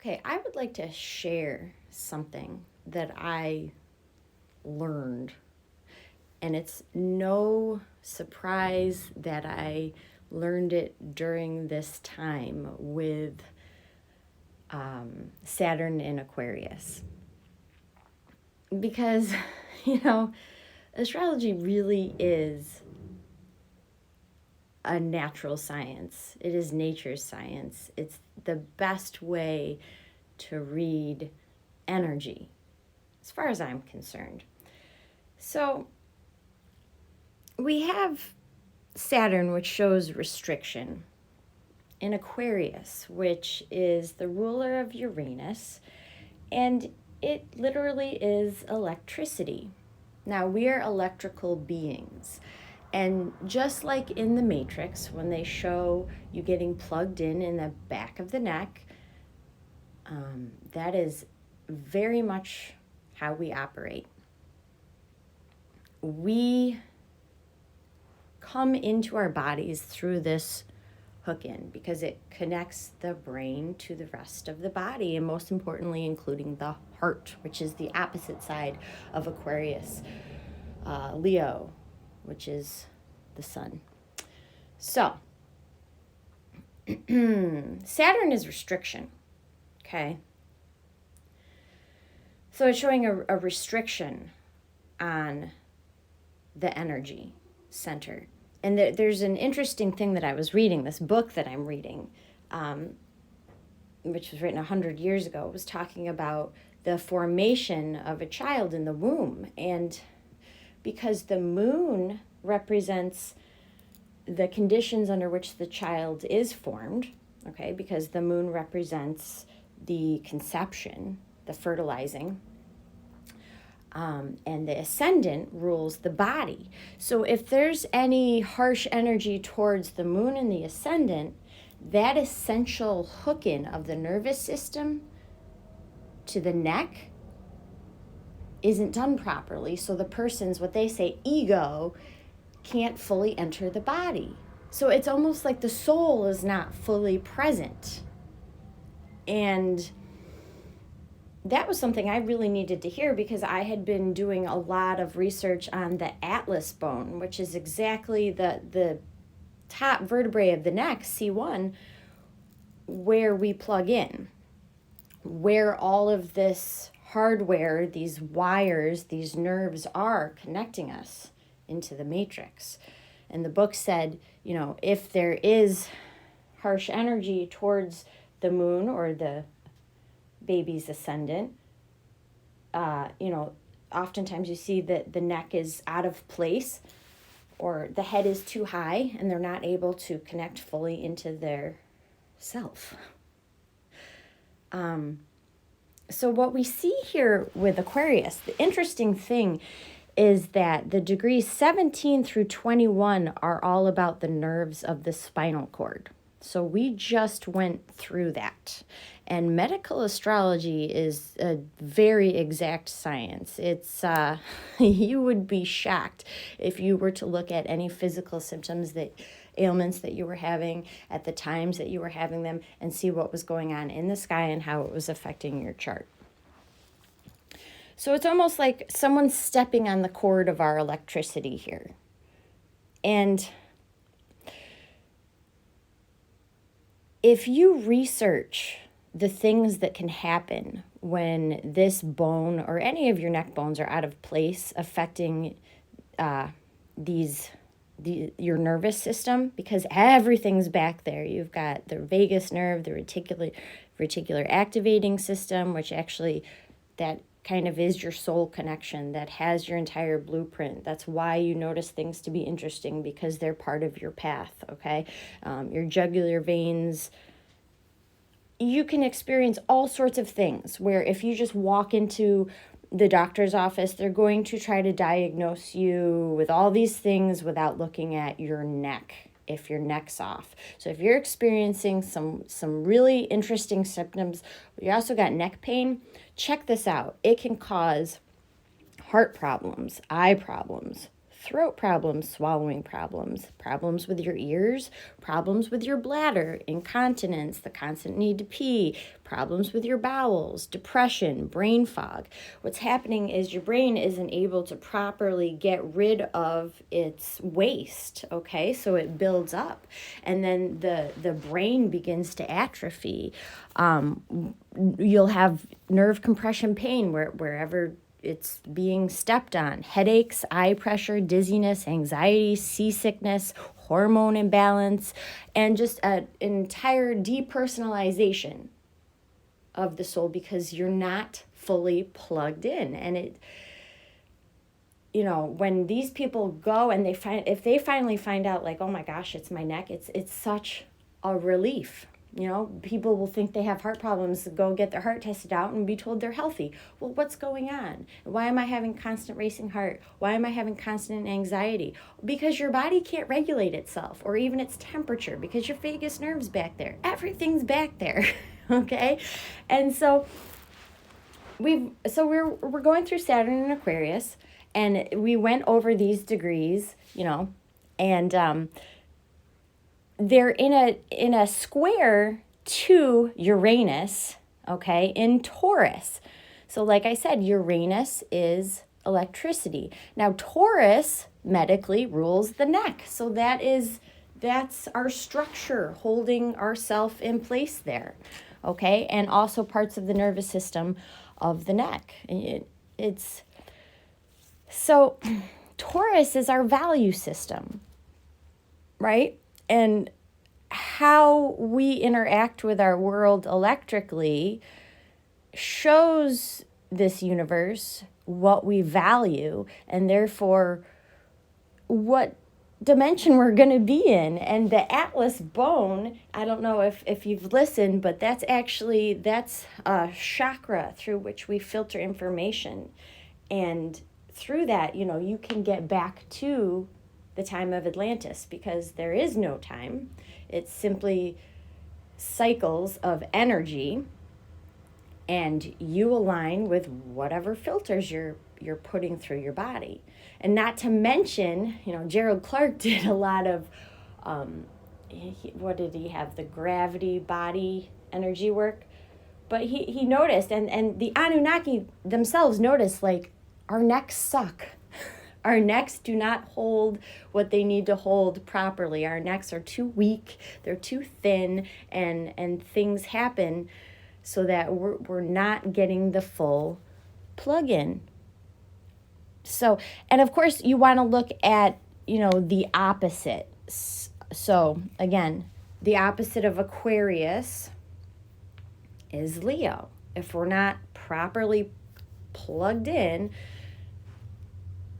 Okay, I would like to share something that I learned. And it's no surprise that I learned it during this time with Saturn in Aquarius. Because, you know, astrology really is a natural science. It is nature's science. It's the best way to read energy, as far as I'm concerned. So we have Saturn, which shows restriction, in Aquarius, which is the ruler of Uranus, and it literally is electricity. Now, we are electrical beings. And just like in the Matrix, when they show you getting plugged in the back of the neck, that is very much how we operate. We come into our bodies through this hook in because it connects the brain to the rest of the body, and most importantly, including the heart, which is the opposite side of Aquarius. Leo, which is the sun. So, Saturn is restriction, okay? So it's showing a restriction on the energy center. And there's an interesting thing that I was reading, this book that I'm reading, which was written 100 years ago, was talking about the formation of a child in the womb. And because the moon represents the conditions under which the child is formed, okay, because the moon represents the conception, the fertilizing, and the ascendant rules the body. So if there's any harsh energy towards the moon and the ascendant, that essential hook-in of the nervous system to the neck isn't done properly. So the person's, what they say, ego can't fully enter the body. So it's almost like the soul is not fully present. And that was something I really needed to hear because I had been doing a lot of research on the atlas bone, which is exactly the top vertebrae of the neck, C1, where we plug in, where all of this hardware, these wires, these nerves are connecting us into the matrix. And the book said, you know, if there is harsh energy towards the moon or the baby's ascendant, oftentimes you see that the neck is out of place or the head is too high and they're not able to connect fully into their self. So what we see here with Aquarius, the interesting thing is that the degrees 17 through 21 are all about the nerves of the spinal cord. So we just went through that. And medical astrology is a very exact science. It's you would be shocked if you were to look at any physical symptoms, ailments that you were having at the times that you were having them, and see what was going on in the sky and how it was affecting your chart. So it's almost like someone's stepping on the cord of our electricity here. And if you research the things that can happen when this bone or any of your neck bones are out of place, affecting your nervous system, because everything's back there. You've got the vagus nerve, the reticular activating system, which actually that kind of is your soul connection that has your entire blueprint. That's why you notice things to be interesting, because they're part of your path, okay? Your jugular veins. You can experience all sorts of things where if you just walk into the doctor's office, they're going to try to diagnose you with all these things without looking at your neck, if your neck's off. So if you're experiencing some really interesting symptoms, but you also got neck pain, check this out. It can cause heart problems, eye problems, throat problems, swallowing problems, problems with your ears, problems with your bladder, incontinence, the constant need to pee, problems with your bowels, depression, brain fog. What's happening is your brain isn't able to properly get rid of its waste, okay? So it builds up, and then the brain begins to atrophy. You'll have nerve compression pain wherever it's being stepped on, headaches, eye pressure, dizziness, anxiety, seasickness, hormone imbalance, and just an entire depersonalization of the soul because you're not fully plugged in. And it, when these people go and if they finally find out, like, oh my gosh, it's my neck, it's such a relief. People will think they have heart problems, go get their heart tested out and be told they're healthy. Well, what's going on? Why am I having constant racing heart? Why am I having constant anxiety? Because your body can't regulate itself, or even its temperature, because your vagus nerve's back there. Everything's back there, okay? And so we're going through Saturn and Aquarius, and we went over these degrees, and they're in a square to Uranus, okay, in Taurus. So like I said, Uranus is electricity. Now Taurus medically rules the neck. So that's our structure holding ourself in place there, okay, and also parts of the nervous system of the neck. So Taurus is our value system, right? And how we interact with our world electrically shows this universe what we value, and therefore what dimension we're going to be in. And the Atlas bone, I don't know if you've listened, but that's a chakra through which we filter information. And through that, you can get back to the time of Atlantis, because there is no time. It's simply cycles of energy, and you align with whatever filters you're putting through your body. And not to mention, Gerald Clark did a lot of what did he have, the gravity body energy work, but he noticed, and the Anunnaki themselves noticed, like, our necks suck. Our necks do not hold what they need to hold properly. Our necks are too weak, they're too thin, and things happen so that we're not getting the full plug-in. So, and of course, you want to look at, the opposite. So, again, the opposite of Aquarius is Leo. If we're not properly plugged in,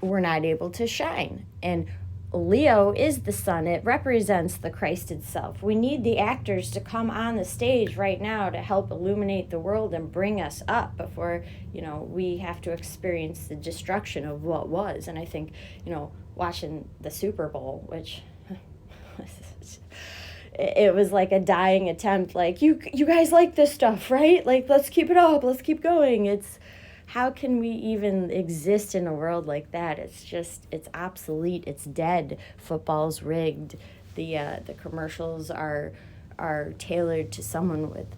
we're not able to shine. And Leo is the sun. It represents the Christ itself. We need the actors to come on the stage right now to help illuminate the world and bring us up before, we have to experience the destruction of what was. And I think, watching the Super Bowl, which it was like a dying attempt, like, you guys like this stuff, right? Like, let's keep it up, let's keep going. How can we even exist in a world like that? It's obsolete. It's dead. Football's rigged. The commercials are tailored to someone with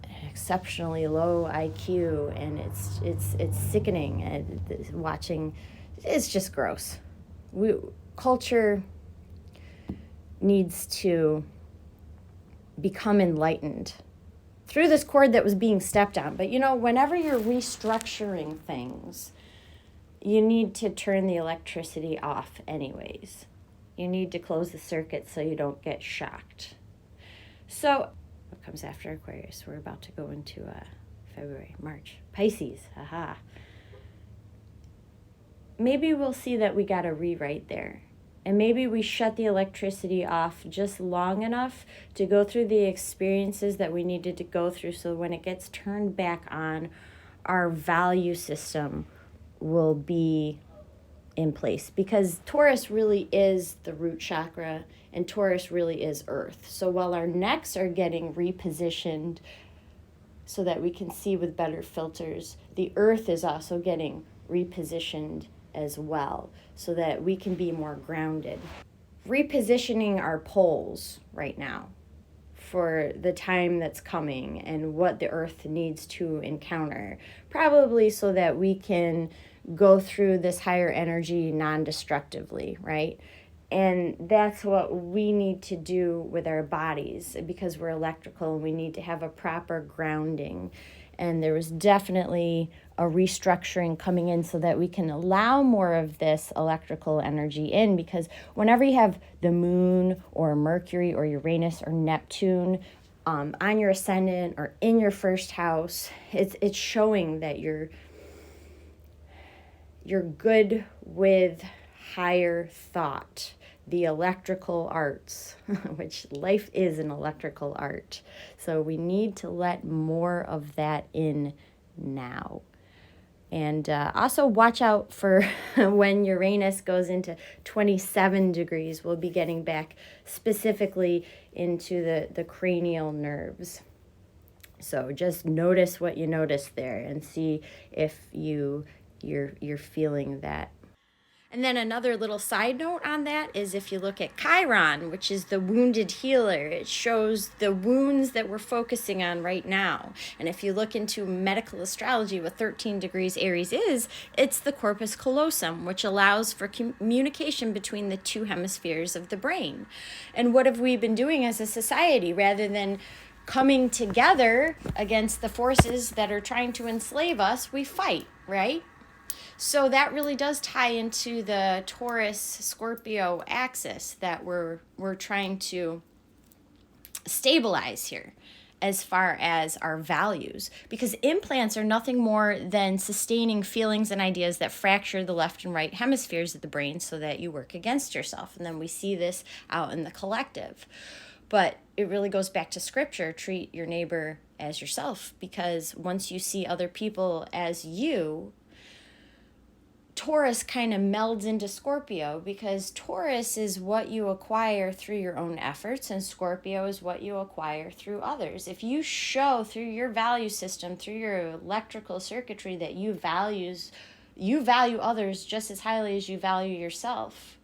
an exceptionally low IQ, and it's sickening. And watching, it's just gross. Culture needs to become enlightened through this cord that was being stepped on. But, whenever you're restructuring things, you need to turn the electricity off anyways. You need to close the circuit so you don't get shocked. So, what comes after Aquarius? We're about to go into February, March. Pisces, aha. Maybe we'll see that we got a rewrite there. And maybe we shut the electricity off just long enough to go through the experiences that we needed to go through, so when it gets turned back on, our value system will be in place. Because Taurus really is the root chakra, and Taurus really is earth. So while our necks are getting repositioned so that we can see with better filters, the earth is also getting repositioned as well, so that we can be more grounded. Repositioning our poles right now for the time that's coming and what the earth needs to encounter, probably so that we can go through this higher energy non-destructively, right? And that's what we need to do with our bodies, because we're electrical and we need to have a proper grounding. And there was definitely a restructuring coming in so that we can allow more of this electrical energy in, because whenever you have the moon or Mercury or Uranus or Neptune on your ascendant or in your first house, it's showing that you're good with higher thought, the electrical arts, which life is an electrical art. So we need to let more of that in now. And also watch out for when Uranus goes into 27 degrees. We'll be getting back specifically into the cranial nerves. So just notice what you notice there and see if you're feeling that. And then another little side note on that is, if you look at Chiron, which is the wounded healer, it shows the wounds that we're focusing on right now. And if you look into medical astrology, what 13 degrees Aries is, it's the corpus callosum, which allows for communication between the two hemispheres of the brain. And what have we been doing as a society? Rather than coming together against the forces that are trying to enslave us, we fight, right? So that really does tie into the Taurus-Scorpio axis that we're trying to stabilize here as far as our values. Because implants are nothing more than sustaining feelings and ideas that fracture the left and right hemispheres of the brain so that you work against yourself. And then we see this out in the collective. But it really goes back to scripture: treat your neighbor as yourself. Because once you see other people as you, Taurus kind of melds into Scorpio, because Taurus is what you acquire through your own efforts and Scorpio is what you acquire through others. If you show through your value system, through your electrical circuitry, that you value others just as highly as you value yourself,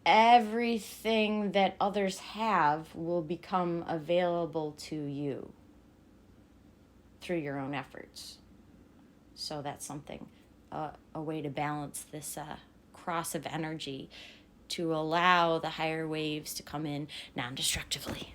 everything that others have will become available to you through your own efforts. So that's something. A way to balance this cross of energy to allow the higher waves to come in non-destructively.